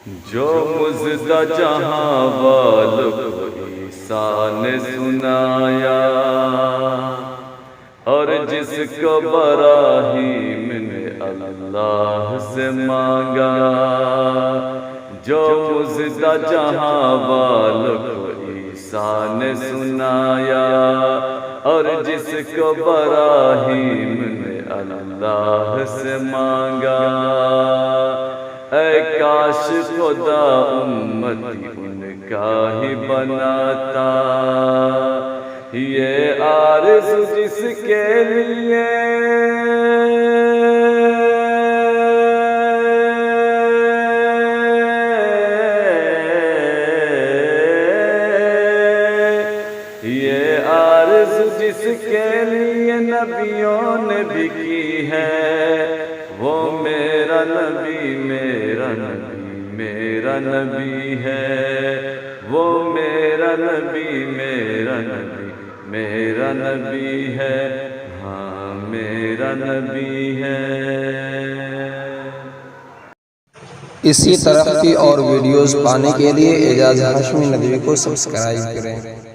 جو مژدہ جہاں والوں کو عیسیٰ نے سنایا، اور جس کو براہیم نے اللہ سے مانگا۔ جو مژدہ جہاں والوں کو عیسیٰ نے سنایا، اور جس کو براہیم نے اللہ سے مانگا۔ اے کاش خدا امتی ان کا ہی بناتا، یہ آرزو جس کے لیے یہ آرزو جس کے لیے نبیوں نے بھی کی ہے، وہ میرا نبی میرا نبی میرا نبی ہے، وہ میرا نبی میرا نبی میرا نبی ہے، ہاں میرا نبی ہے۔ اسی طرح کی اور ویڈیوز پانے کے لیے اعجاز ہاشمی ندوی کو سبسکرائب کریں۔